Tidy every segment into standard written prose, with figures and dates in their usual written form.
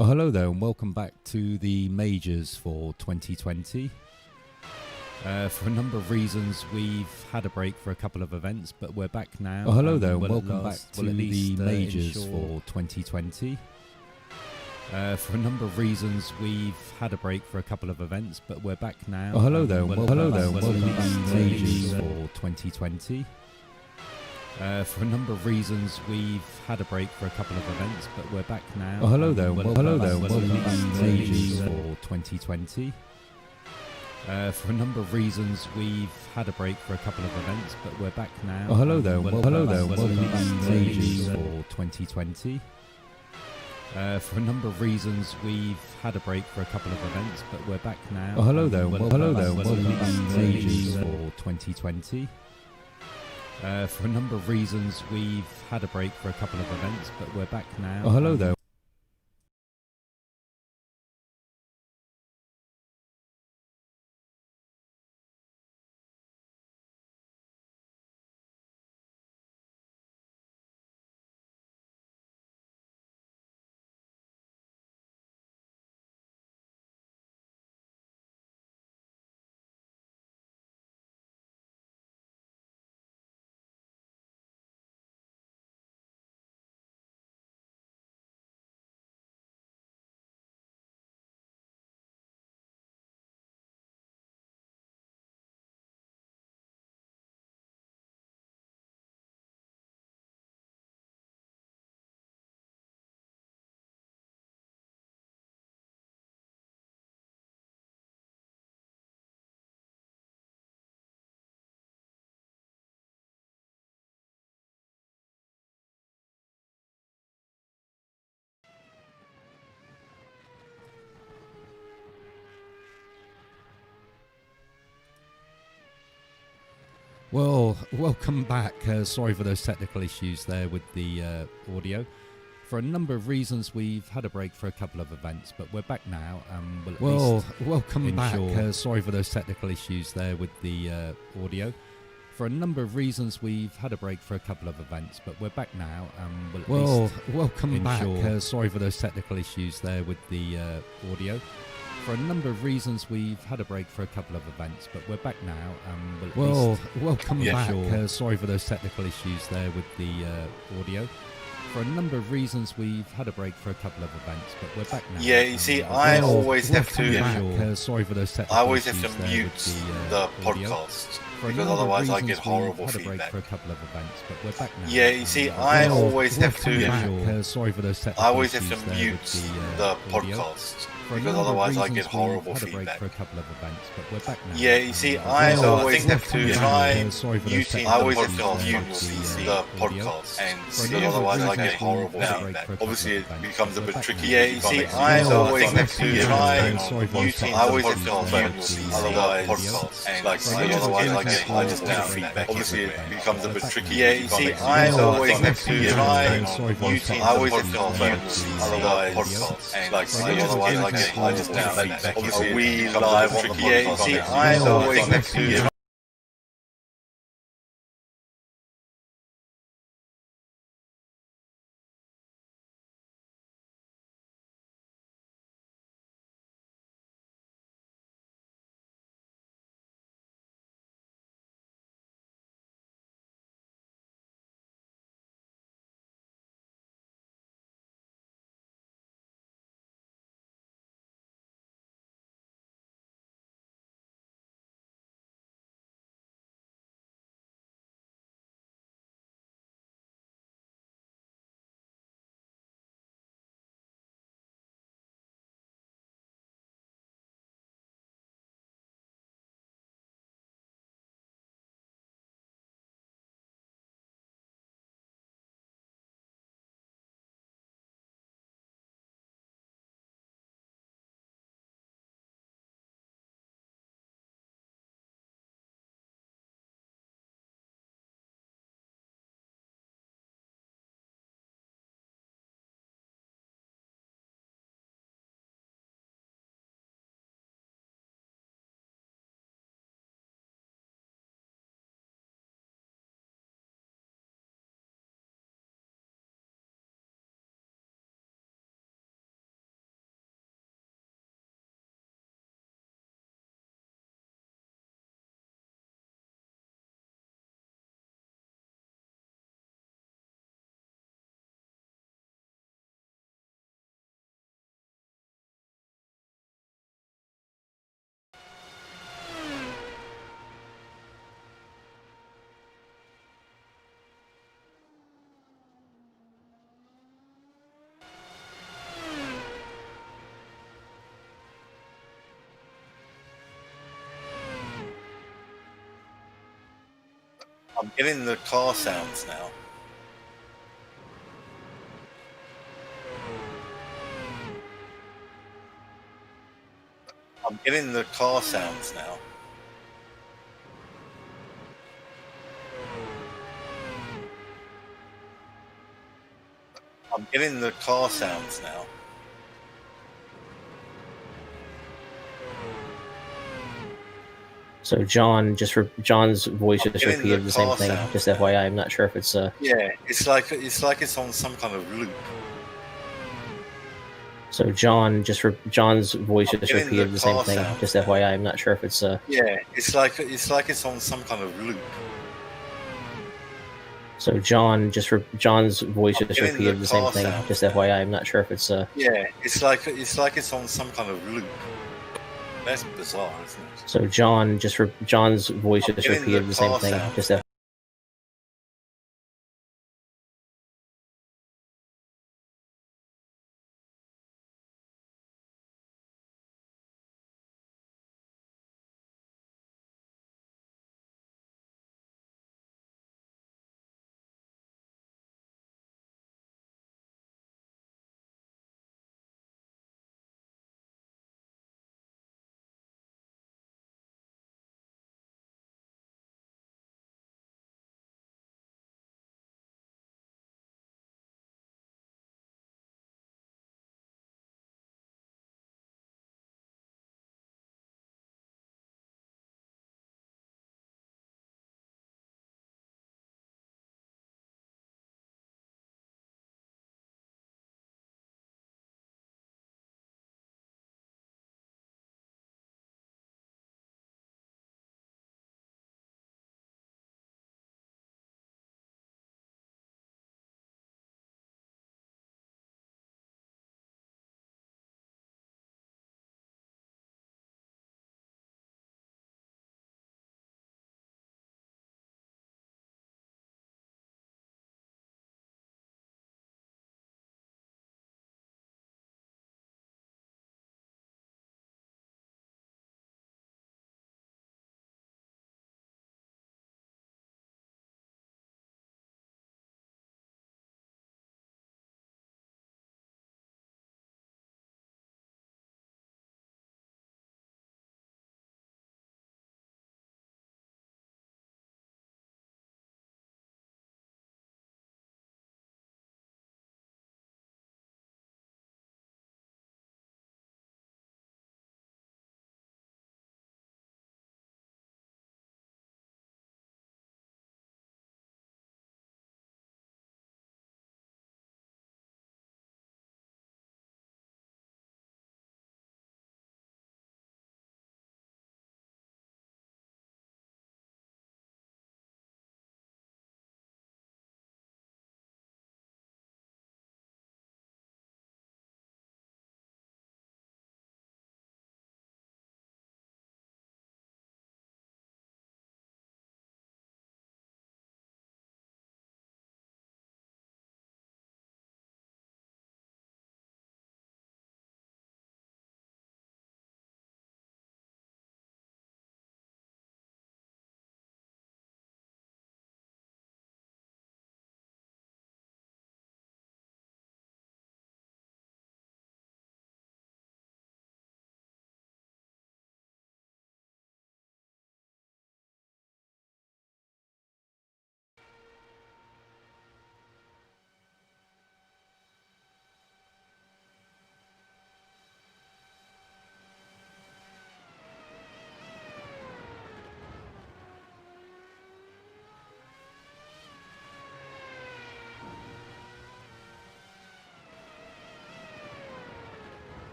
Oh, hello there, and welcome back to the majors for 2020. For a number of reasons, we've had a break for a couple of events, but we're back now. Oh, hello there, and welcome back to the majors for 2020. For a number of reasons, we've had a break for a couple of events, but we're back now. Oh, hello there, and welcome back to the majors for 2020. For a number of reasons, we've had a break for a couple of events, but we're back now. Oh, hello there, and welcome back to the majors for 2020. For a number of reasons, we've had a break for a couple of events, but we're back now. Oh, hello there, and welcome back to the majors for 2020. For a number of reasons, we've had a break for a couple of events, but we're back now. Oh, hello there, and welcome back to the majors for 2020. For a number of reasons, we've had a break for a couple of events, but we're back now. Oh, hello there. Well, welcome back. Sorry for those technical issues there with the audio. For a number of reasons, we've had a break for a couple of events, but we're back now. Welcome back. Sorry for those technical issues there with the audio. For a number of reasons, we've had a break for a couple of events, but we're back now. Welcome back. Sorry for those technical issues there with the audio. For a number of reasons, we've had a break for a couple of events, but we're back now. Welcome back. Sorry for those technical issues there with the audio. For a number of reasons, we've had a break for a couple of events, but we're back now. Yeah, you see, I always have to. Sorry for those technical I always have issues to there mute with the audio. podcast For a because number of otherwise I reasons, get horrible we've had a break feedback. for a couple of events, but we're back now. Yeah, you see, I always have to. Sorry for those I technical always have issues to there mute with the audio. podcast For a because number of otherwise I reasons, get horrible we've had a break feedback. for a couple of events, but we're back now. Yeah, you see, I always have to try Sorry for those muting the technical podcast issues there mute with the audio. podcast and For a because number of otherwise I reasons, get horrible we've had a break feedback. for a couple Obviously, of it events, becomes a but bit we're back tricky. now. Yeah, you see, I always have to try Sorry for those muting. technical I always have issues to there mute with otherwise audio. and like For a number of otherwise I reasons, get I just we've get had a break feedback. for a Obviously, couple it of becomes a events, bit but tricky. we're Yeah, back you now. see, I always have to try Sorry for those muting. technical I always have issues to there mute with otherwise audio. and like For a number of otherwise I reasons, get I just get we've feedback. had a Obviously, break we for a live couple on the of podcast. Yeah, you see, events, I but we're always back have now. to I'm getting the car sounds now. I'm getting the car sounds now. I'm getting the car sounds now. So John, John's voice I'm just getting repeated the same car thing. sounds Just now. FYI, I'm not sure if it's Yeah, it's like it's on some kind of loop. So John, John's voice I'm just getting repeated the same car thing. sounds Just now. FYI, I'm not sure if it's Yeah, it's like it's on some kind of loop. So John, John's voice I'm just getting repeated the same car thing. sounds Just now. FYI, I'm not sure if it's Yeah, it's like it's on some kind of loop. That's bizarre, isn't it? So John, John's voice I'm just getting repeated the same car thing. sounds Just now.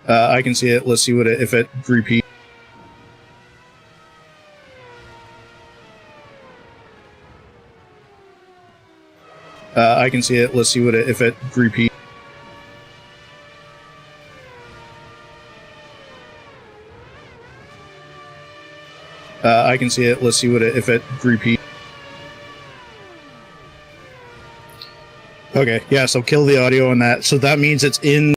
I can see it. Let's see what if it repeats. I can see it. Let's see what if it repeats. I can see it. Let's see what if it repeats. Okay, yeah. So kill the audio on that. So that means it's in.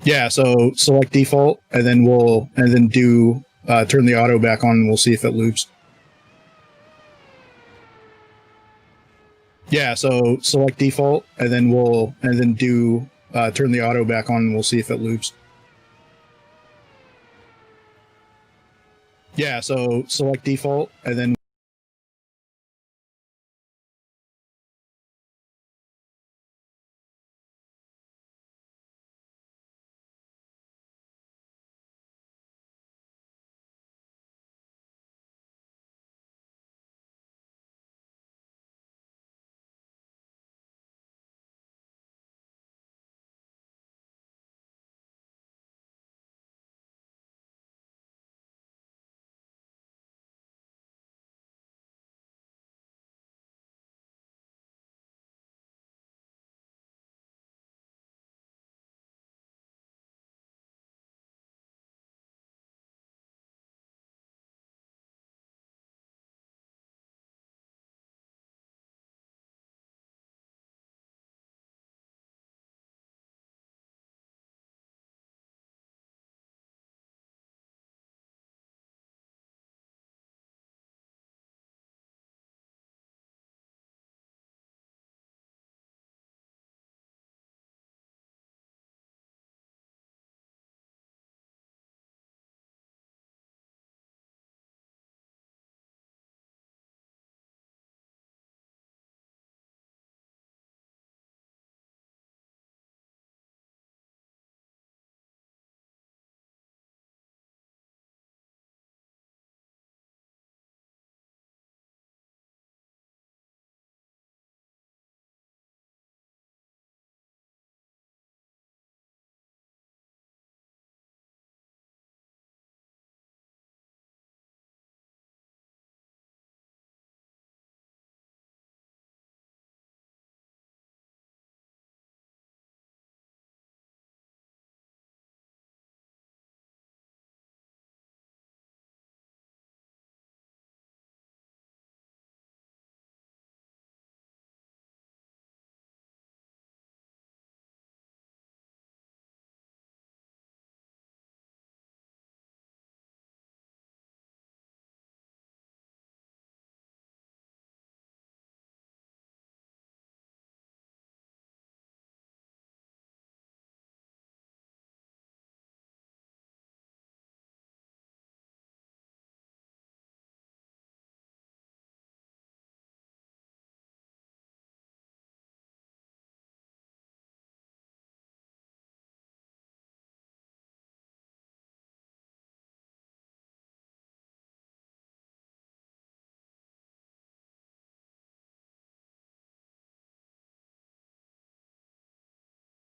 Yeah, so select default, and then do turn the auto back on, and we'll see if it loops. Yeah, so select default, and then do turn the auto back on, and we'll see if it loops. Yeah, so select default, and then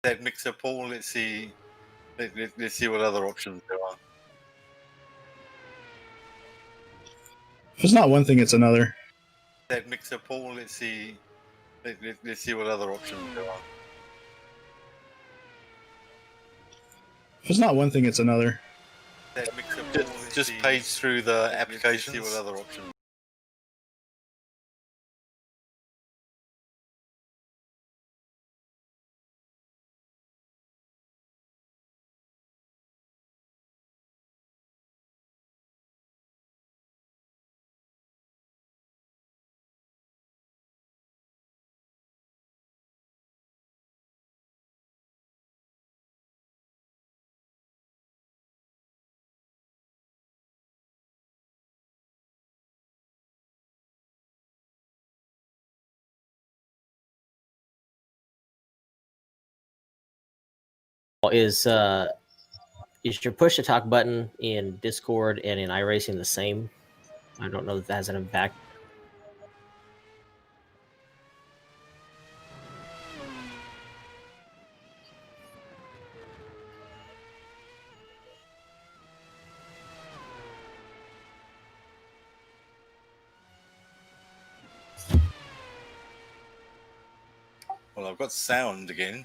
that mixer, Paul. Let's see what other options there are. if it's not one thing, it's another. That mixer, Paul. Let's see what other options there are. If it's not one thing, it's another. That mixer, Paul. Just page through the applications. See what other options. Is your push to talk button in Discord and in iRacing the same? I don't know if that has an impact. Well, I've got sound again.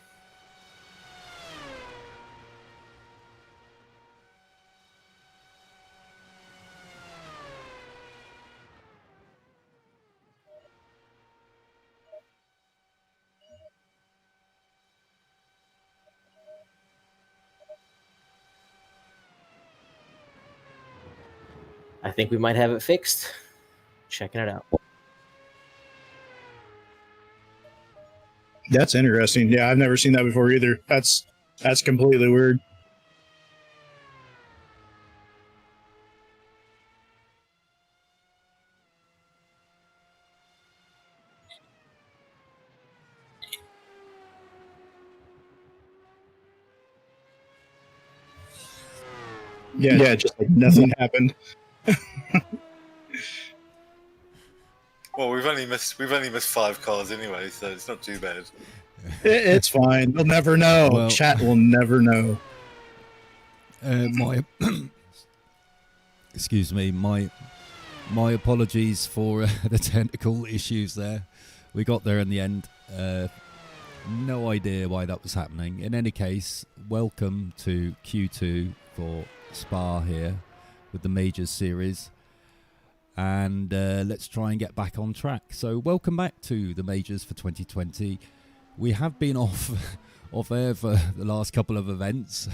I think we might have it fixed. Checking it out. That's interesting. Yeah, I've never seen that before either. That's completely weird. Yeah, just like nothing happened. Well, we've only missed 5 cars anyway, so it's not too bad. It's fine. We'll never know. Well- Chat will never know. My excuse me, my apologies for the technical issues there. We got there in the end. No idea why that was happening. In any case, welcome to Q2 for Spa here with the Majors series. And let's try and get back on track. So welcome back to the Majors for 2020. We have been off air for the last couple of events,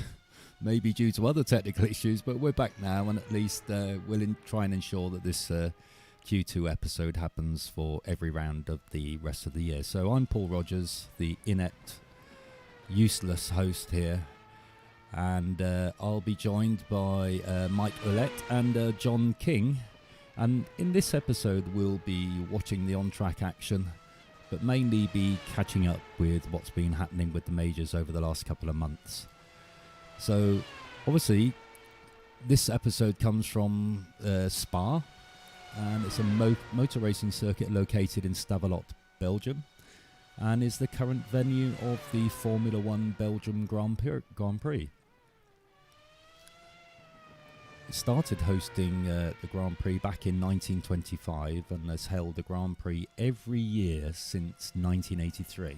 maybe due to other technical issues, but we're back now, and at least we'll try and ensure that this Q2 episode happens for every round of the rest of the year. So I'm Paul Rogers, the inept, useless host here, and I'll be joined by Mike Ouellette and John King. And in this episode, we'll be watching the on-track action, but mainly be catching up with what's been happening with the majors over the last couple of months. So, obviously, this episode comes from Spa, and it's a motor racing circuit located in Stavelot, Belgium, and is the current venue of the Formula One Belgium Grand Prix. It started hosting the Grand Prix back in 1925 and has held the Grand Prix every year since 1983.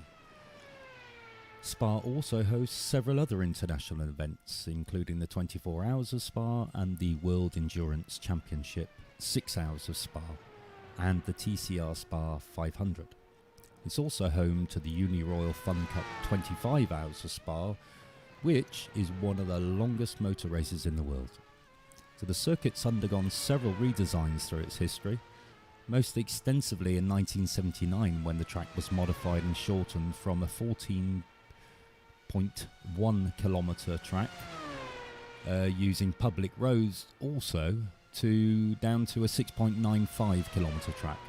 Spa also hosts several other international events, including the 24 Hours of Spa and the World Endurance Championship 6 Hours of Spa and the TCR Spa 500. It's also home to the Uniroyal Fun Cup 25 Hours of Spa, which is one of the longest motor races in the world. So the circuit's undergone several redesigns through its history, most extensively in 1979 when the track was modified and shortened from a 14.1 kilometre track using public roads also down to a 6.95 kilometre track.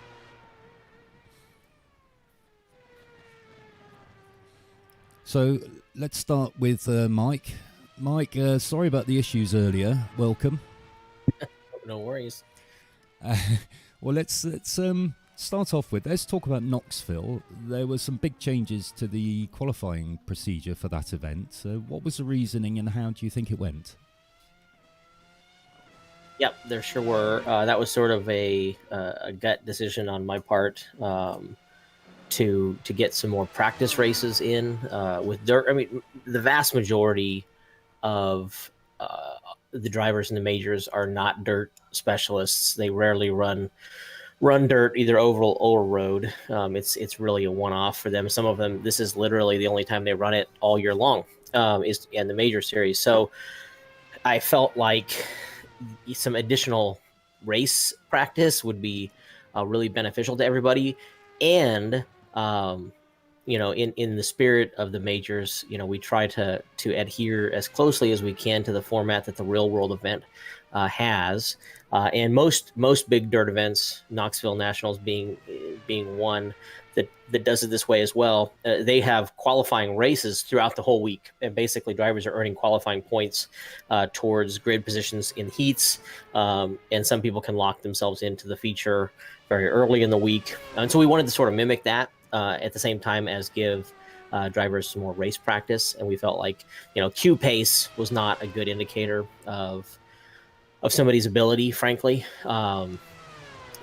So let's start with Mike. Mike, sorry about the issues earlier. Welcome. No worries. Well, let's start off with, let's talk about Knoxville. There were some big changes to the qualifying procedure for that event. What was the reasoning and how do you think it went? Yep, there sure were. That was sort of a gut decision on my part to get some more practice races in with dirt. I mean, the vast majority of the drivers in the majors are not dirt specialists. They rarely run dirt, either oval or road. It's really a one-off for them. Some of them, this is literally the only time they run it all year long, is in the major series. So I felt like some additional race practice would be really beneficial to everybody. And in the spirit of the majors, we try to adhere as closely as we can to the format that the real world event has. And most big dirt events, Knoxville Nationals being one that does it this way as well, they have qualifying races throughout the whole week. And basically drivers are earning qualifying points towards grid positions in heats. And some people can lock themselves into the feature very early in the week. And so we wanted to sort of mimic that at the same time as give drivers some more race practice. And we felt like, Q pace was not a good indicator of somebody's ability, frankly, on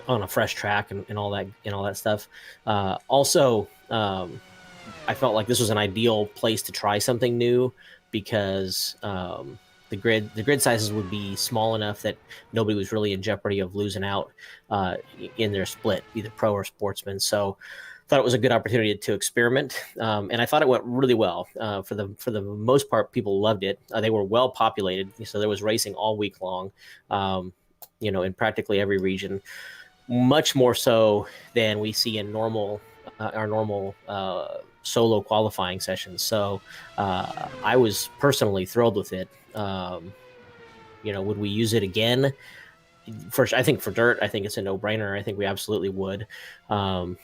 a fresh track and all that stuff. Also, I felt like this was an ideal place to try something new because the grid sizes would be small enough that nobody was really in jeopardy of losing out in their split, either pro or sportsman. So thought it was a good opportunity to experiment, and I thought it went really well. For the most part, people loved it. They were well populated, so there was racing all week long. in practically every region, much more so than we see in our normal solo qualifying sessions. So I was personally thrilled with it. Would we use it again? First, I think for dirt, I think it's a no-brainer. I think we absolutely would. When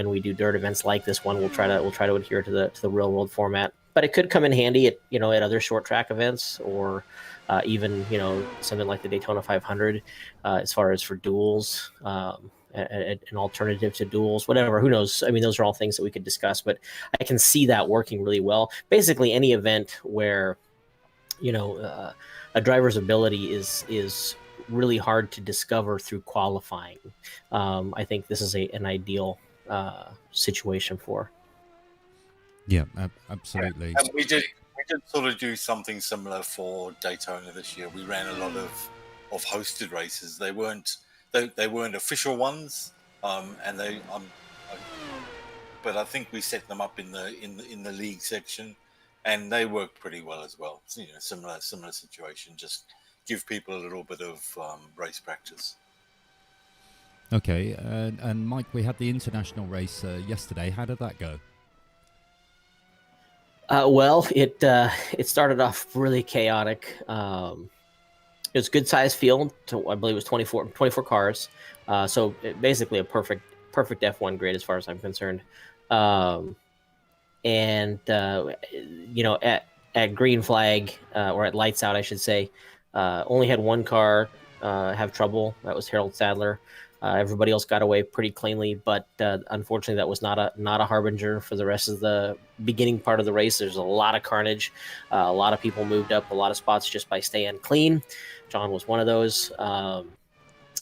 we do dirt events like this one, we'll try to adhere to the real world format. But it could come in handy at other short track events, or even something like the Daytona 500, as far as for duels, an alternative to duels, whatever. Who knows? I mean, those are all things that we could discuss. But I can see that working really well. Basically, any event where a driver's ability is really hard to discover through qualifying. I think this is an ideal situation for. Yeah, absolutely. And we did sort of do something similar for Daytona this year. We ran a lot of hosted races. They weren't official ones, and but I think we set them up in the league section, and they worked pretty well as well. Similar situation. Just give people a little bit of race practice. Okay, and Mike, we had the international race yesterday. How did that go? Well, it started off really chaotic. It was a good sized field. I believe it was 24 cars. So basically a perfect F1 grid as far as I'm concerned. At green flag, or at lights out, I should say, only had one car have trouble. That was Harold Sadler. Everybody else got away pretty cleanly, but unfortunately, that was not a harbinger for the rest of the beginning part of the race. There's a lot of carnage. A lot of people moved up a lot of spots just by staying clean. John was one of those.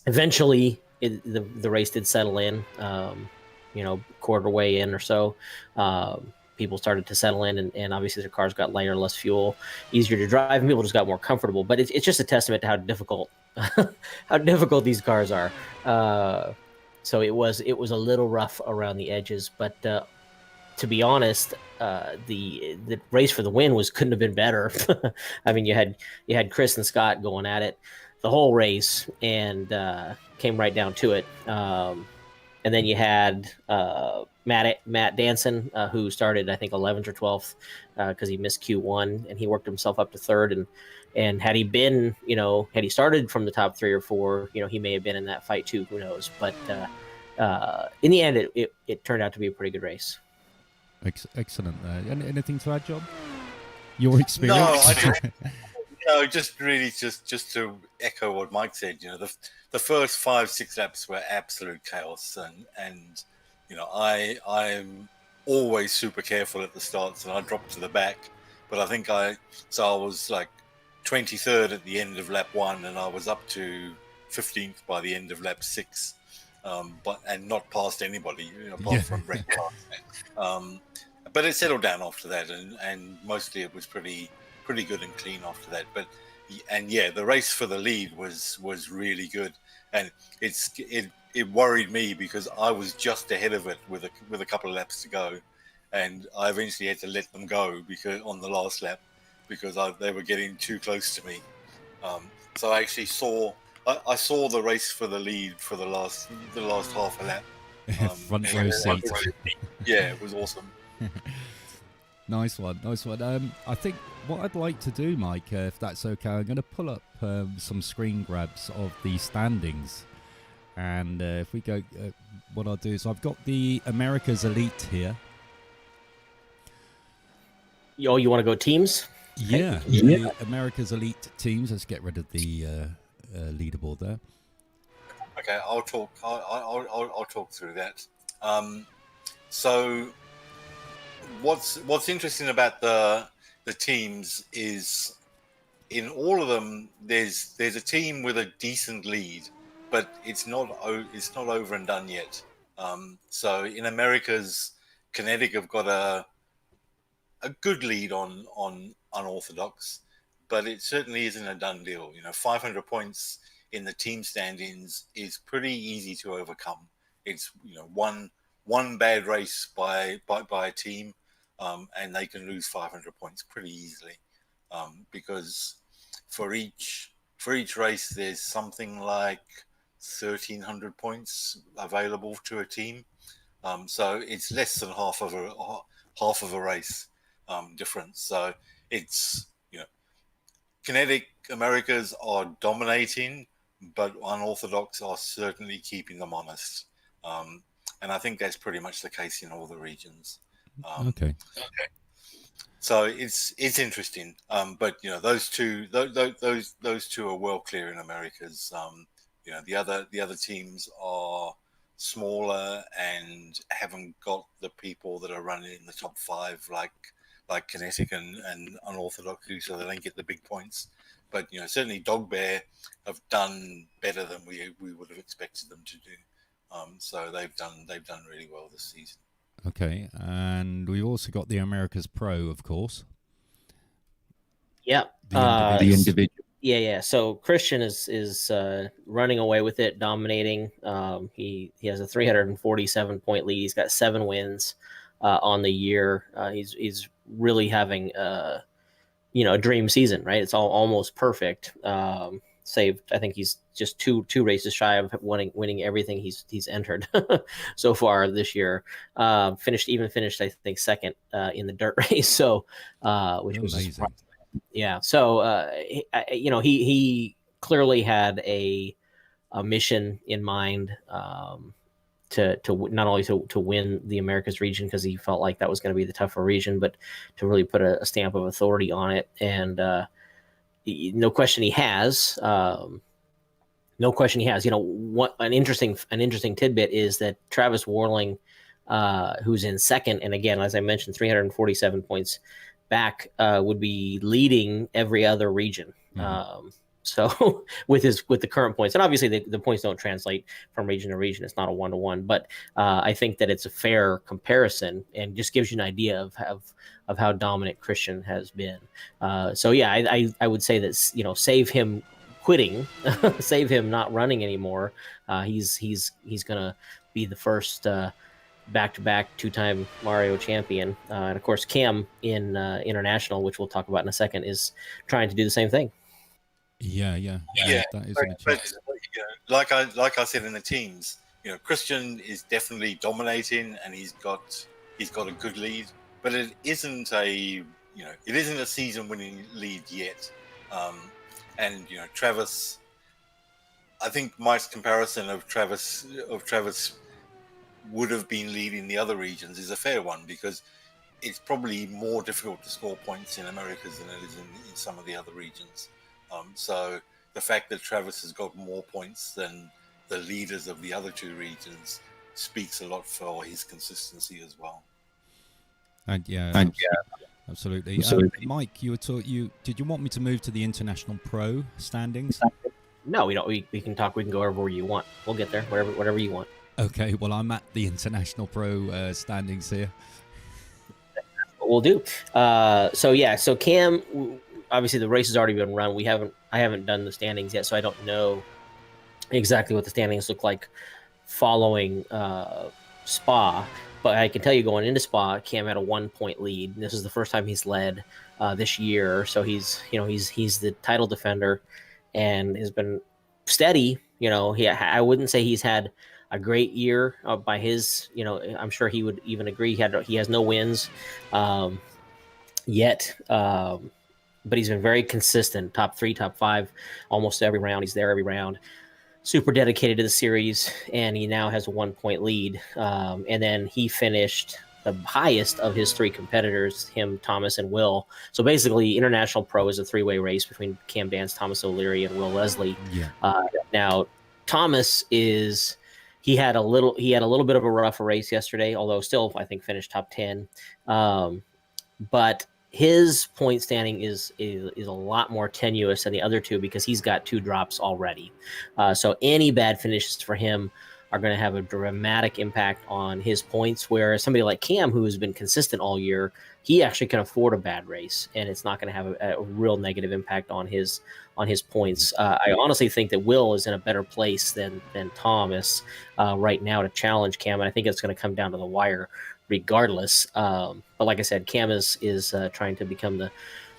Eventually, the race did settle in. Quarter way in or so. People started to settle in, and obviously their cars got lighter, less fuel, easier to drive, and people just got more comfortable. But it's just a testament to how difficult these cars are. So it was a little rough around the edges, but to be honest, the race for the win couldn't have been better. I mean, you had Chris and Scott going at it the whole race, and came right down to it. And then you had Matt Danson, who started, I think, 11th or 12th because he missed Q1, and he worked himself up to third. And had he started from the top 3 or 4, he may have been in that fight too. Who knows? But in the end, it turned out to be a pretty good race. Excellent. Anything to add, John? Your experience? No, just to echo what Mike said. The first 5-6 laps were absolute chaos, and I'm always super careful at the starts, and I dropped to the back. But I think I was like 23rd at the end of lap 1, and I was up to 15th by the end of lap 6, and not past anybody apart from Brett Clark. But it settled down after that, and mostly it was pretty good and clean after that. But the race for the lead was really good, and it worried me because I was just ahead of it with a couple of laps to go, and I eventually had to let them go because on the last lap because they were getting too close to me. So I actually saw the race for the lead for the last half a lap. Front row seat. Yeah, it was awesome. Nice one. I think what I'd like to do, Mike, if that's okay, I'm going to pull up some screen grabs of the standings. And if we go, what I'll do is I've got the America's Elite here. Oh, you want to go teams? Yeah. The America's Elite teams. Let's get rid of the leaderboard there. Okay, I'll talk. I'll talk through that. So, what's interesting about the teams is in all of them there's a team with a decent lead, but it's not over and done yet. So in America's, Connecticut have got a good lead on Unorthodox, but it certainly isn't a done deal. 500 points in the team standings is pretty easy to overcome. It's one bad race by a team, and they can lose 500 points pretty easily, because for each for each race, there's something like 1,300 points available to a team. So it's less than half of a race difference. So it's, kinetic Americas are dominating, but unorthodox are certainly keeping them honest. And I think that's pretty much the case in all the regions. Okay. So it's interesting, but those two are well clear in Americas. The other teams are smaller and haven't got the people that are running in the top five like Kinetic and Unorthodox do, so they don't get the big points. But certainly Dog Bear have done better than we would have expected them to do. So they've done really well this season. Okay, and we've also got the America's Pro, of course. Yeah, the individual. Yeah. So Christian is running away with it, dominating. He has a 347 point lead. He's got 7 wins on the year. He's really having a dream season, right? It's almost perfect. Saved, I think he's just two races shy of winning everything he's entered so far this year. Finished, I think, second in the dirt race. So, which was amazing. Yeah. So, he clearly had a mission in mind to not only to win the Americas region, because he felt like that was going to be the tougher region, but to really put a stamp of authority on it. And no question he has. What an interesting tidbit is that Travis Warling, who's in second, and again, as I mentioned, 347 points back, would be leading every other region. Mm-hmm. So with the current points, and obviously the points don't translate from region to region. It's not a 1-to-1, but I think that it's a fair comparison and just gives you an idea of how dominant Christian has been. So yeah, I would say that save him quitting, save him not running anymore. He's gonna be the first back-to-back 2-time Mario champion, and of course Cam in international, which we'll talk about in a second, is trying to do the same thing. Yeah. That is but like I said in the teams, Christian is definitely dominating, and he's got a good lead, but it isn't a season-winning lead yet. And Travis, I think Mike's comparison of Travis would have been leading the other regions is a fair one, because it's probably more difficult to score points in Americas than it is in some of the other regions. So the fact that Travis has got more points than the leaders of the other 2 regions speaks a lot for his consistency as well. Absolutely. Mike, did you want me to move to the International Pro standings? No, we don't. We can talk. We can go wherever you want. We'll get there. Whatever you want. Okay. Well, I'm at the International Pro standings here. We'll do. So Cam, obviously the race has already been run. I haven't done the standings yet, so I don't know exactly what the standings look like following Spa. But I can tell you, going into Spa, Cam had a 1-point lead. This is the first time he's led this year, so he's the title defender and has been steady. I wouldn't say he's had a great year by his. I'm sure he would even agree. He has no wins yet, but he's been very consistent. Top 3, top 5, almost every round. He's there every round. Super dedicated to the series, and he now has a 1-point lead. And then he finished the highest of his 3 competitors, him, Thomas, and Will. So basically, International Pro is a 3-way race between Cam Dance, Thomas O'Leary, and Will Leslie. Yeah. Now, Thomas he had a little bit of a rough race yesterday, although still I think finished top 10. But his point standing is a lot more tenuous than the other 2, because he's got 2 drops already. So any bad finishes for him are going to have a dramatic impact on his points, whereas somebody like Cam, who has been consistent all year, he actually can afford a bad race, and it's not going to have a real negative impact on his points. I honestly think that Will is in a better place than Thomas right now to challenge Cam, and I think it's going to come down to the wire regardless. But like I said, Cam is trying to become the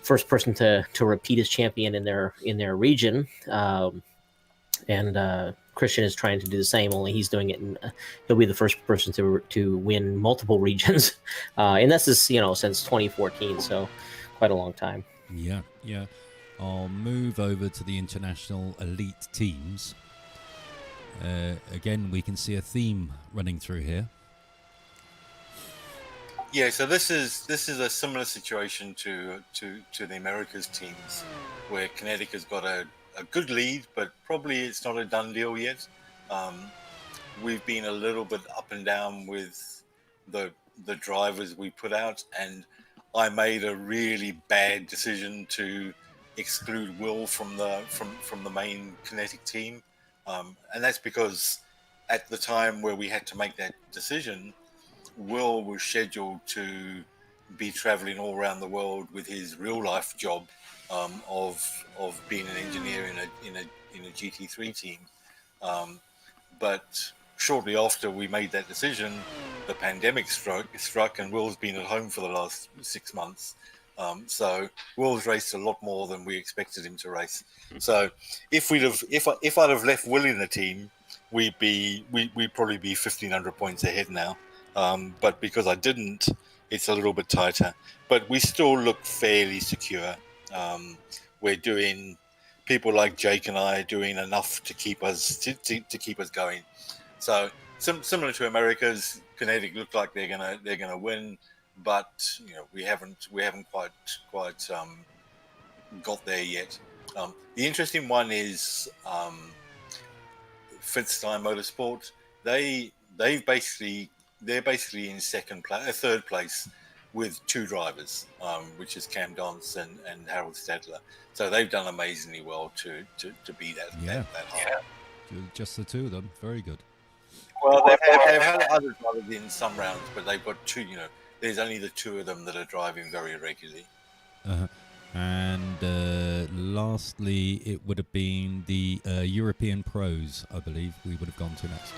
first person to repeat as champion in their region. And Christian is trying to do the same, only he's doing it, and he'll be the first person to win multiple regions. And this is, since 2014, so quite a long time. Yeah. I'll move over to the international elite teams. Again, we can see a theme running through here. Yeah, so this is a similar situation to the Americas teams, where Kinetic has got a good lead, but probably it's not a done deal yet. We've been a little bit up and down with the drivers we put out, and I made a really bad decision to exclude Will from the main Kinetic team, and that's because at the time where we had to make that decision, Will was scheduled to be traveling all around the world with his real life job of being an engineer in a GT3 team. But shortly after we made that decision, the pandemic struck, and Will's been at home for the last 6 months. So Will's raced a lot more than we expected him to race. So if I'd have left Will in the team, we'd probably be 1,500 points ahead now. But because I didn't, it's a little bit tighter. But we still look fairly secure. We're doing, people like Jake and I are doing enough to keep us to keep us going. So similar to America's, Kinetic look like they're gonna win, but we haven't quite got there yet. The interesting one is Fitzstein Motorsport. They're basically in third place with 2 drivers, which is Cam Dance and Harold Stadler. So they've done amazingly well to be that high. Just the 2 of them, very good. Well, they've had other drivers in some rounds, but they've got 2. There's only the 2 of them that are driving very regularly. And lastly, it would have been the European Pros, I believe we would have gone to next.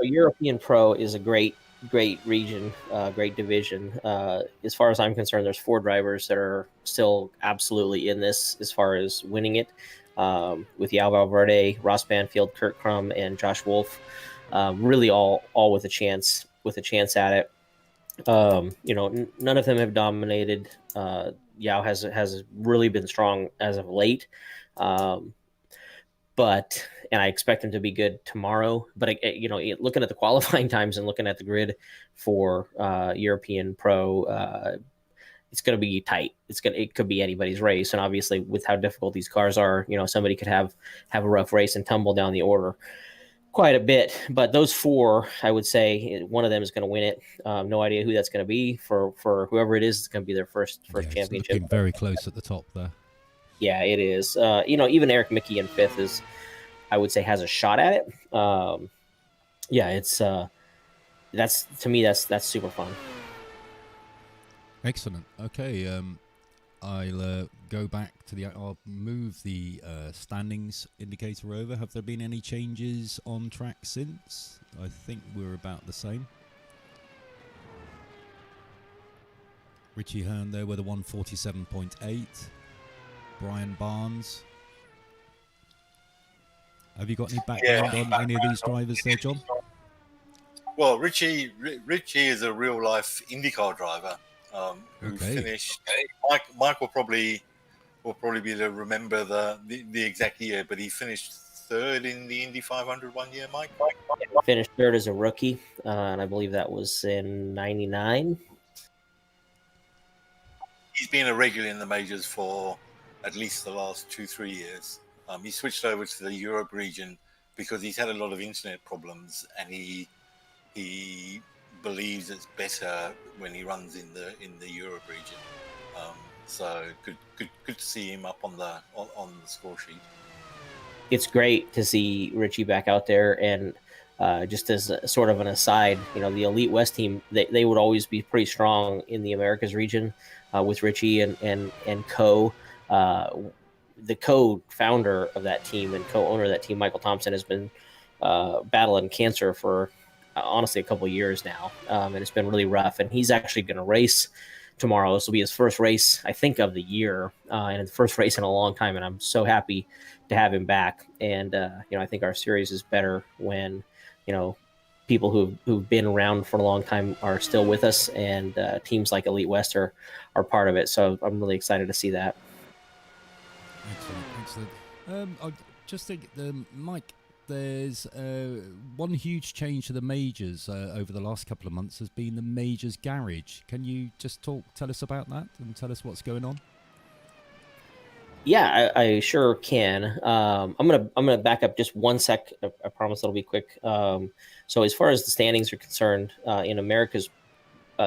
A European Pro is a great region, great division. As far as I'm concerned, there's 4 drivers that are still absolutely in this as far as winning it, with Yao Valverde, Ross Banfield, Kurt Crum, and Josh Wolf. Really all with a chance at it. None of them have dominated. Yao has really been strong as of late. And I expect him to be good tomorrow. But looking at the qualifying times and looking at the grid for European Pro, it's going to be tight. It could be anybody's race, and obviously with how difficult these cars are, somebody could have a rough race and tumble down the order quite a bit. But those 4, I would say one of them is going to win it. No idea who that's going to be for whoever it is. It's going to be their first championship. It's very close at the top there. Yeah, it is. Even Eric Mickey in 5th is, I would say, has a shot at it. It's that's, to me, that's super fun. Excellent. Okay, I'll go back to I'll move the standings indicator over. Have there been any changes on track since? I think we're about the same. Richie Hearn there with a 147.8. Brian Barnes. Have you got any background on any of these drivers there, John? Well, Richie is a real life IndyCar driver who finished. Mike will probably be able to remember the exact year, but he finished 3rd in the Indy 500 one year. Mike finished 3rd as a rookie, and I believe that was in '99. He's been a regular in the majors for at least the last 2-3 years. He switched over to the Europe region because he's had a lot of internet problems, and he believes it's better when he runs in the Europe region. So good to see him up on the score sheet. It's great to see Richie back out there, and just as a, sort of an aside, the Elite West team, they would always be pretty strong in the Americas region with Richie and Co. The co-founder of that team and co-owner of that team, Michael Thompson, has been battling cancer for honestly a couple of years now, and it's been really rough. And he's actually going to race tomorrow. This will be his first race, I think, of the year, and the first race in a long time. And I'm so happy to have him back. And I think our series is better when people who've been around for a long time are still with us, and teams like Elite West are part of it. So I'm really excited to see that. Excellent. I just think, Mike, there's one huge change to the majors over the last couple of months has been the majors garage. Can you just tell us about that and tell us what's going on? Yeah, I sure can. I'm gonna back up just one sec. I promise it'll be quick. So as far as the standings are concerned, in America's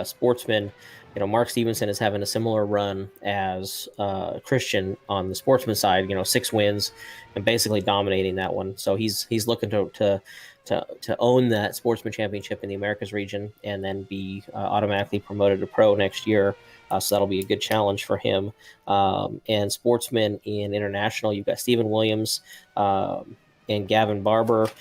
sportsman, Mark Stevenson is having a similar run as Christian on the sportsman side. 6 wins and basically dominating that one. So he's looking to own that sportsman championship in the Americas region and then be automatically promoted to pro next year. So that'll be a good challenge for him. And sportsmen in international, you've got Stephen Williams and Gavin Barber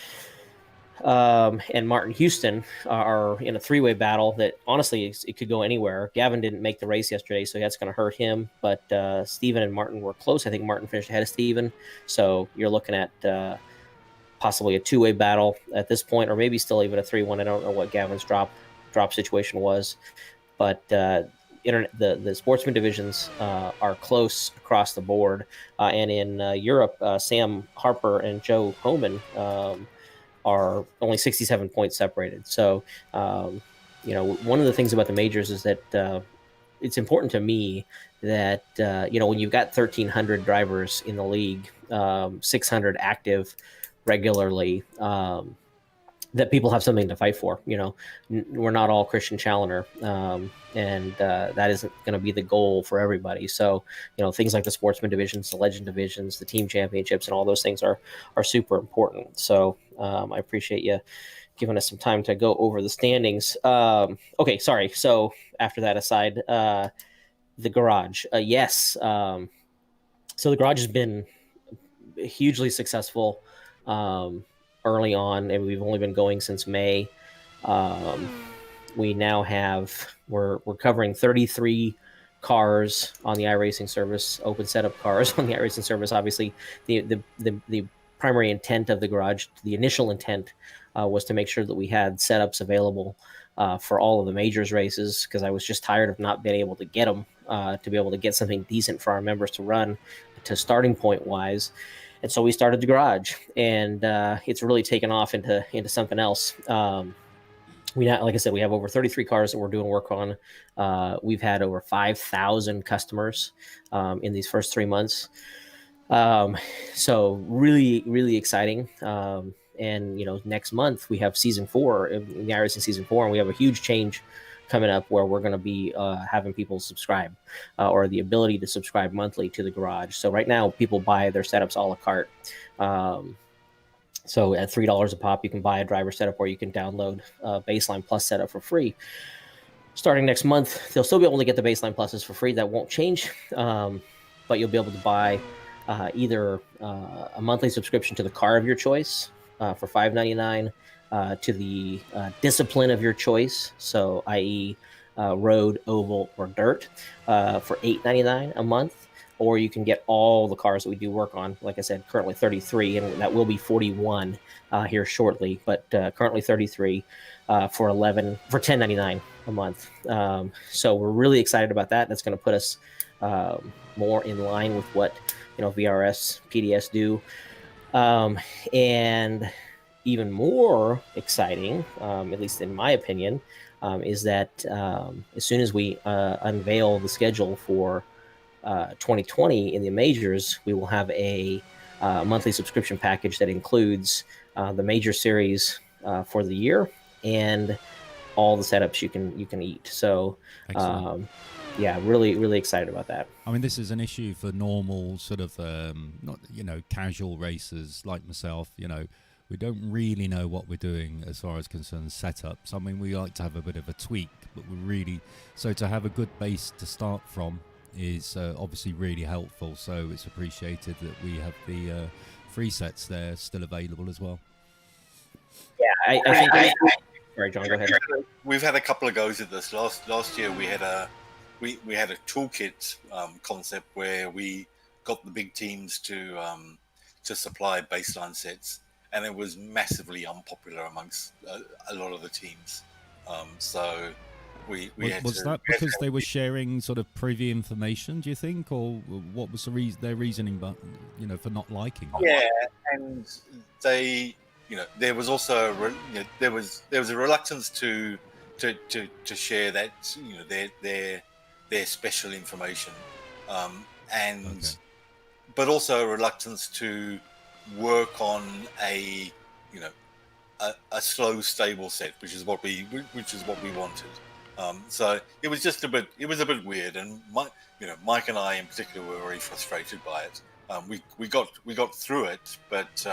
and Martin Houston are in a 3-way battle that honestly it could go anywhere. Gavin didn't make the race yesterday, so that's going to hurt him. But Stephen and Martin were close. I think Martin finished ahead of Stephen. So you're looking at possibly a 2-way battle at this point, or maybe still even a 3-1. I don't know what Gavin's drop situation was, but the sportsman divisions are close across the board. And in Europe, Sam Harper and Joe Homan are only 67 points separated. So, one of the things about the majors is that it's important to me that, when you've got 1,300 drivers in the league, 600 active regularly, that people have something to fight for. We're not all Christian Challenger, and that isn't going to be the goal for everybody. So, things like the sportsman divisions, the legend divisions, the team championships, and all those things are super important. So I appreciate you giving us some time to go over the standings. Okay, sorry. So after that aside, the garage. Yes. So the garage has been hugely successful early on, and we've only been going since May. We now we're covering 33 cars on the iRacing service, open setup cars on the iRacing service. Obviously, the primary intent of the garage, the initial intent, was to make sure that we had setups available for all of the majors races, because I was just tired of not being able to get them, to be able to get something decent for our members to run to starting point wise. And so we started the garage, and it's really taken off into something else. We now, like I said, we have over 33 cars that we're doing work on. We've had over 5,000 customers in these first 3 months. So really, really exciting. And next month we have season 4 in the iRacing season 4, and we have a huge change coming up where we're going to be having people subscribe or the ability to subscribe monthly to the garage. So right now people buy their setups a la carte. So at $3 a pop, you can buy a driver setup, or you can download Baseline Plus setup for free. Starting next month, they'll still be able to get the Baseline Pluses for free. That won't change, but you'll be able to buy either a monthly subscription to the car of your choice for $5.99, to the discipline of your choice, so i.e. road, oval, or dirt, for $8.99 a month. Or you can get all the cars that we do work on. Like I said, currently 33, and that will be 41 here shortly, but currently 33 for $10.99 a month. So we're really excited about that. That's going to put us more in line with what VRS, PDS do. And even more exciting, at least in my opinion, is that as soon as we unveil the schedule for 2020 in the majors, we will have a monthly subscription package that includes the major series for the year and all the setups you can eat. So yeah, really, really excited about that. I mean, this is an issue for normal sort of not casual racers like myself. We don't really know what we're doing as far as concerns setups. I mean, we like to have a bit of a tweak, but so to have a good base to start from is obviously really helpful. So it's appreciated that we have the free sets there still available as well. Yeah, I think. Sorry, John, go ahead. We've had a couple of goes at this. Last year we had a we had a toolkit concept where we got the big teams to supply baseline sets, and it was massively unpopular amongst a lot of the teams. So we was that because they were sharing sort of privy information, do you think, or what was their reasoning, but for not liking that? Yeah, and they, there was also there was a reluctance to share that their special information, and but also a reluctance to work on a slow, stable set, which is what we wanted. So it was just a bit weird, and Mike and I in particular were very frustrated by it. We got through it, but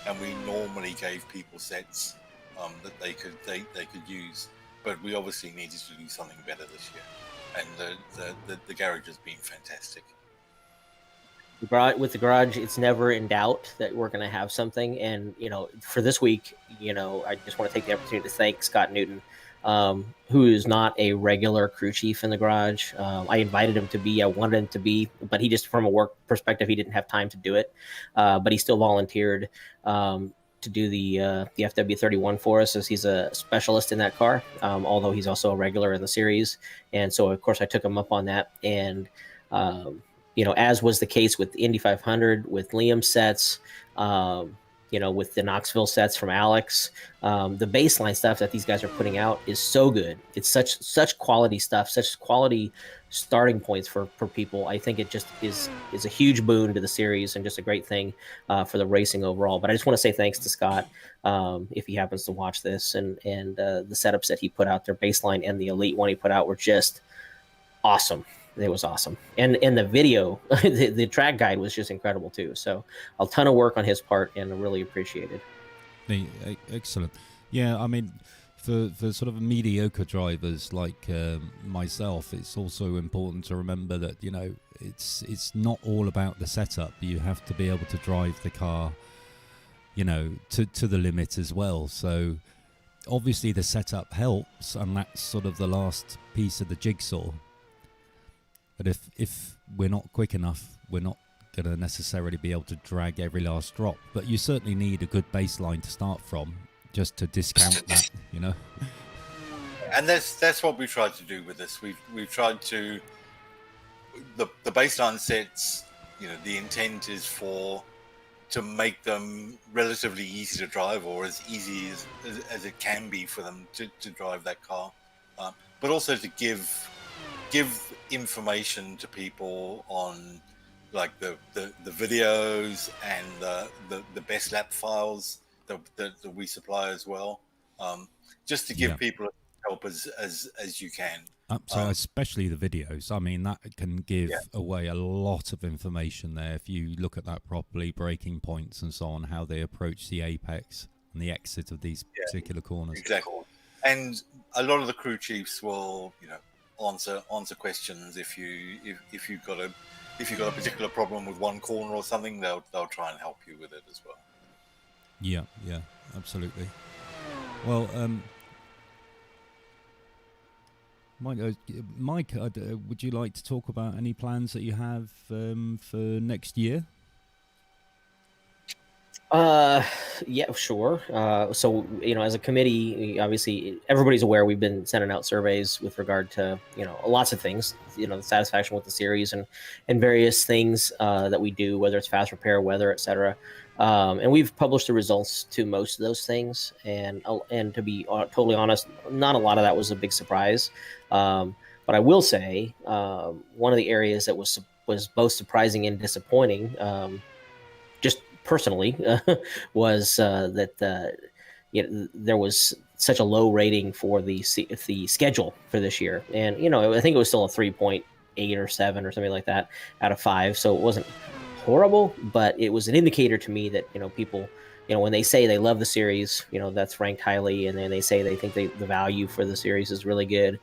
and we normally gave people sets that they could use, but we obviously needed to do something better this year, and the garage has been fantastic. With the garage, it's never in doubt that we're going to have something. And for this week, I just want to take the opportunity to thank Scott Newton, who is not a regular crew chief in the garage. I invited him to be. I wanted him to be, but he just, from a work perspective, he didn't have time to do it. But he still volunteered to do the FW31 for us, as he's a specialist in that car, although he's also a regular in the series. And so, of course, I took him up on that. And as was the case with the Indy 500, with Liam's sets, with the Knoxville sets from Alex, the baseline stuff that these guys are putting out is so good. It's such quality stuff, such quality starting points for people. I think it just is a huge boon to the series and just a great thing for the racing overall. But I just want to say thanks to Scott, if he happens to watch this, and the setups that he put out there, baseline and the elite one he put out, were just awesome. It was awesome. And the video, the track guide was just incredible too. So a ton of work on his part, and I really appreciated. Excellent. Yeah, I mean, for sort of mediocre drivers like myself, it's also important to remember that, it's not all about the setup. You have to be able to drive the car, to the limit as well. So obviously the setup helps, and that's sort of the last piece of the jigsaw. But if we're not quick enough, we're not going to necessarily be able to drag every last drop. But you certainly need a good baseline to start from, just to discount that, And that's what we tried to do with this. We've tried to the baseline sets. The intent is to make them relatively easy to drive, or as easy as it can be for them to drive that car, but also to give information to people on like the videos and the best lap files that we supply as well, just to give people help as you can. So especially the videos, I mean, that can give away a lot of information there if you look at that properly, breaking points and so on, how they approach the apex and the exit of these particular corners. Exactly. And a lot of the crew chiefs will answer questions. If you've got a particular problem with one corner or something, they'll try and help you with it as well. Yeah, absolutely. Well, Mike, would you like to talk about any plans that you have for next year? Yeah, sure. So, as a committee, obviously everybody's aware we've been sending out surveys with regard to, lots of things, the satisfaction with the series and various things that we do, whether it's fast repair, weather, etc. And we've published the results to most of those things. And to be totally honest, not a lot of that was a big surprise. But I will say one of the areas that was both surprising and disappointing, just personally, was that there was such a low rating for the schedule for this year. And, I think it was still a 3.8 or 7 or something like that out of 5. So it wasn't horrible, but it was an indicator to me that, people, when they say they love the series, that's ranked highly. And then they say they think the value for the series is really good.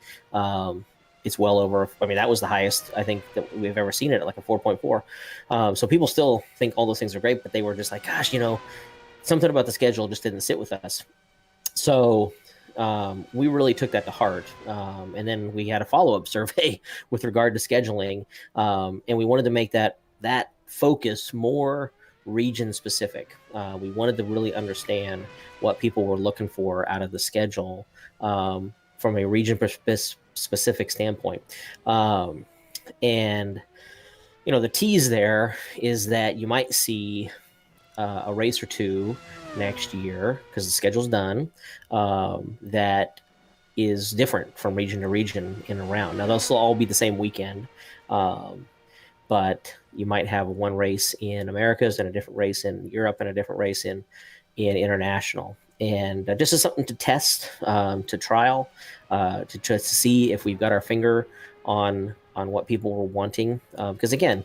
It's well over, that was the highest I think that we've ever seen it at, like a 4.4. So people still think all those things are great, but they were just like, gosh, something about the schedule just didn't sit with us. So, we really took that to heart. And then we had a follow-up survey with regard to scheduling, and we wanted to make that focus more region specific. We wanted to really understand what people were looking for out of the schedule from a region specific standpoint. And the tease there is that you might see a race or two next year, because the schedule's done, that is different from region to region in and around. Now, they'll still all be the same weekend, but you might have one race in Americas and a different race in Europe and a different race in international. And just as something to test, to trial, to see if we've got our finger on what people were wanting. Because again,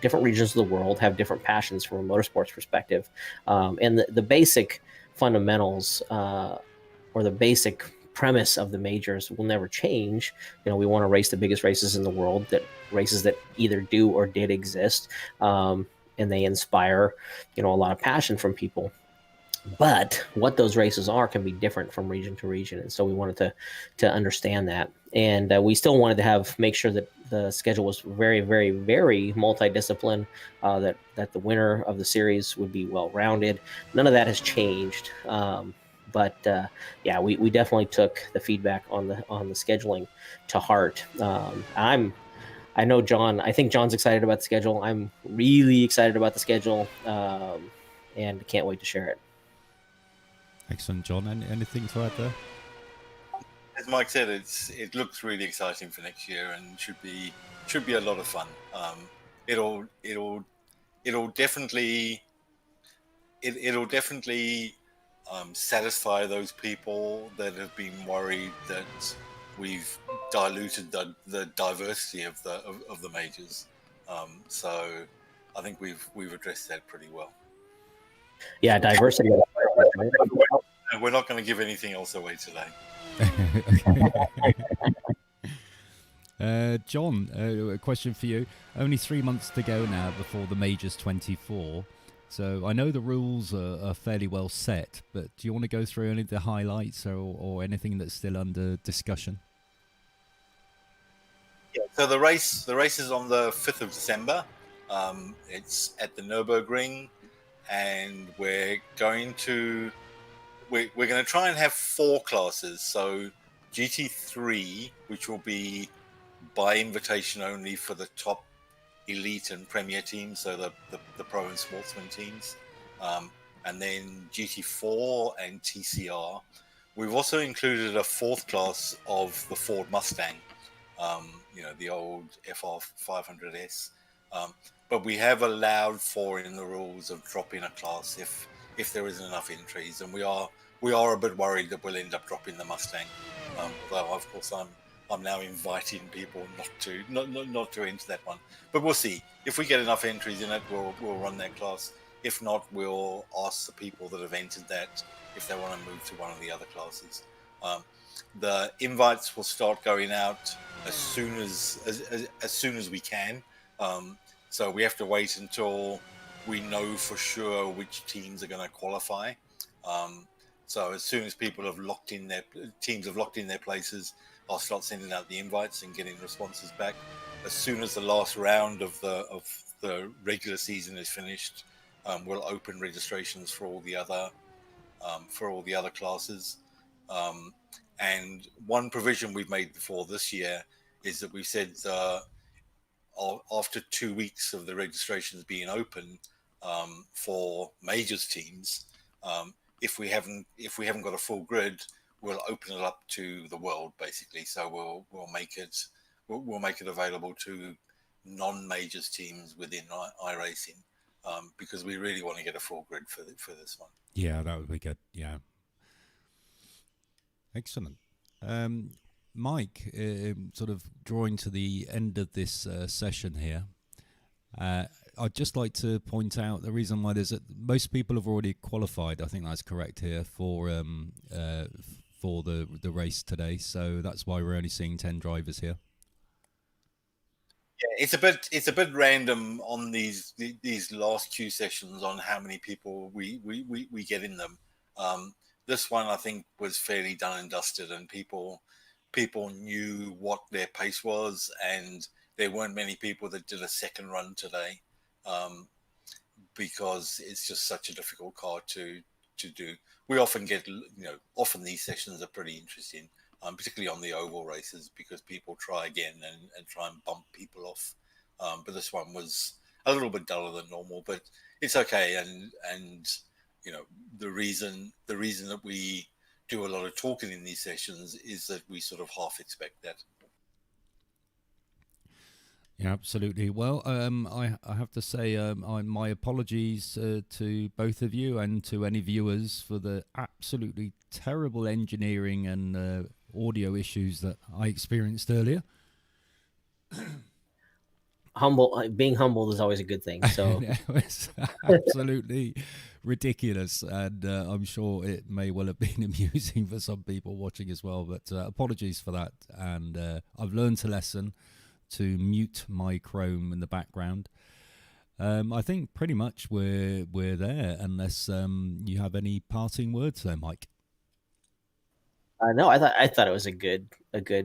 different regions of the world have different passions from a motorsports perspective. And the basic fundamentals or the basic premise of the majors will never change. We want to race the biggest races in the world, that races that either do or did exist. And they inspire, a lot of passion from people. But what those races are can be different from region to region, and so we wanted to understand that, and we still wanted to make sure that the schedule was very, very, very multidiscipline. That the winner of the series would be well rounded. None of that has changed, but we definitely took the feedback on the scheduling to heart. I know John. I think John's excited about the schedule. I'm really excited about the schedule, and can't wait to share it. Excellent, John. Anything to add there? As Mike said, it looks really exciting for next year and should be a lot of fun. It'll definitely satisfy those people that have been worried that we've diluted the diversity of the majors. So I think we've addressed that pretty well. Yeah, diversity. We're not going to give anything else away today. John, a question for you. Only 3 months to go now before the Majors 24. So I know the rules are fairly well set, but do you want to go through any of the highlights or anything that's still under discussion? Yeah, so the race is on the 5th of December. It's at the Nürburgring, and we're going to try and have 4 classes. So GT3, which will be by invitation only for the top elite and premier teams, so the pro and sportsman teams, and then GT4 and TCR. We've also included a 4th class of the Ford Mustang, the old FR 500S. But we have allowed for in the rules of dropping a class if there isn't enough entries, and we are a bit worried that we'll end up dropping the Mustang. Although of course I'm now inviting people not to enter that one, but we'll see. If we get enough entries in it, we'll run that class. If not, we'll ask the people that have entered that if they want to move to one of the other classes. The invites will start going out as soon as we can. So we have to wait until we know for sure which teams are going to qualify. So as soon as people have locked in their places, I'll start sending out the invites and getting responses back. As soon as the last round of the regular season is finished, we'll open registrations for all the other classes. And one provision we've made before this year is that we've said after 2 weeks of the registrations being open for majors teams, if we haven't got a full grid, we'll open it up to the world basically. So we'll make it available to non-majors teams within iRacing, because we really want to get a full grid for this one. Yeah, that would be good. Yeah, excellent. Mike, sort of drawing to the end of this session here, I'd just like to point out the reason why there's most people have already qualified. I think that's correct here for the race today. So that's why we're only seeing 10 drivers here. Yeah, it's a bit random on these last Q sessions on how many people we get in them. this one I think was fairly done and dusted, and people knew what their pace was, and there weren't many people that did a second run today, because it's just such a difficult car to do. We often get, often these sessions are pretty interesting, particularly on the oval races, because people try again and try and bump people off. But this one was a little bit duller than normal, but it's okay. And the reason that we do a lot of talking in these sessions is that we sort of half expect that. Yeah, absolutely. Well, I have to say my apologies to both of you and to any viewers for the absolutely terrible engineering and audio issues that I experienced earlier. Being humbled is always a good thing. So it's absolutely ridiculous, and I'm sure it may well have been amusing for some people watching as well. But apologies for that, and I've learned a lesson to mute my Chrome in the background. I think pretty much we're there, unless you have any parting words there, Mike. No, I thought it was a good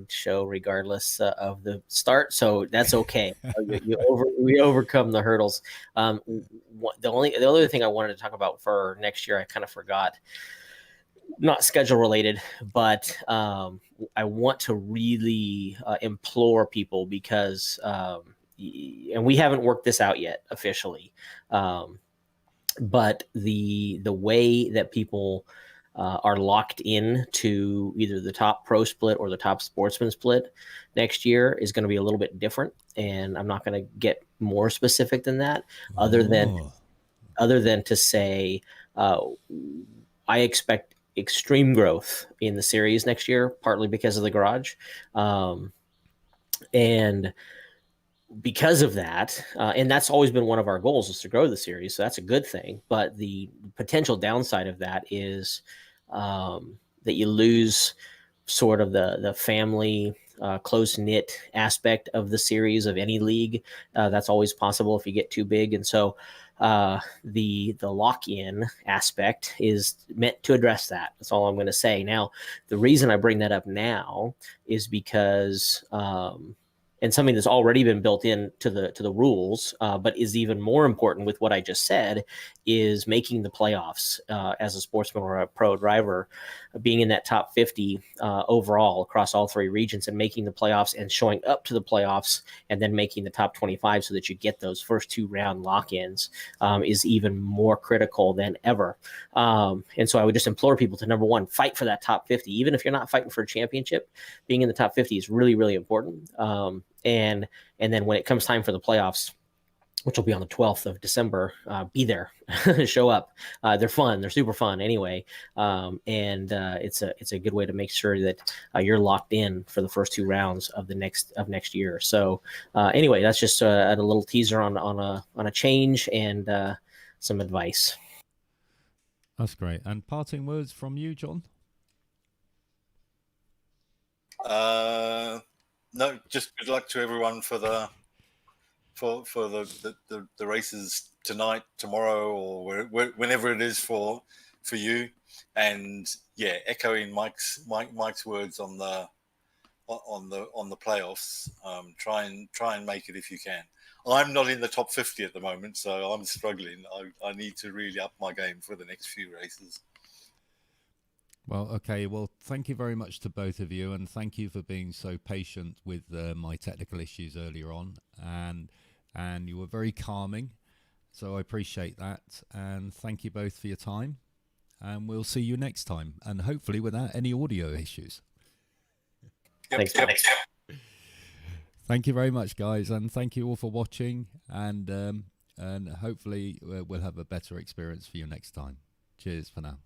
show, regardless of the start. So that's okay. We overcome the hurdles. The other thing I wanted to talk about for next year, I kind of forgot. Not schedule related, but I want to really implore people, because and we haven't worked this out yet officially, but the way that people are locked in to either the top pro split or the top sportsman split next year is going to be a little bit different, and I'm not going to get more specific than that, other than to say I expect extreme growth in the series next year, partly because of the garage, and because of that, and that's always been one of our goals, is to grow the series, so that's a good thing. But the potential downside of that is that you lose sort of the family close-knit aspect of the series of any league. That's always possible if you get too big, and so the lock-in aspect is meant to address that. That's all I'm going to say. Now, the reason I bring that up now is because and something that's already been built into the rules, but is even more important with what I just said, is making the playoffs as a sportsman or a pro driver, being in that top 50 overall across all three regions, and making the playoffs and showing up to the playoffs, and then making the top 25 so that you get those first 2-round lock-ins is even more critical than ever. And so I would just implore people to, number one, fight for that top 50. Even if you're not fighting for a championship, being in the top 50 is really, really important. And then when it comes time for the playoffs, which will be on the 12th of December, be there, show up. They're fun. They're super fun anyway. And it's a good way to make sure that you're locked in for the first 2 rounds of next year. So anyway, that's just a little teaser on a change and some advice. That's great. And parting words from you, John? No, just good luck to everyone for the races tonight, tomorrow, or whenever it is for you. And yeah, echoing Mike's words on the playoffs. Try and make it if you can. I'm not in the top 50 at the moment, so I'm struggling. I need to really up my game for the next few races. Well, okay. Well, thank you very much to both of you, and thank you for being so patient with my technical issues earlier on, and you were very calming, so I appreciate that. And thank you both for your time, and we'll see you next time, and hopefully without any audio issues. Thanks. Thank you very much, guys, and thank you all for watching, and hopefully we'll have a better experience for you next time. Cheers for now.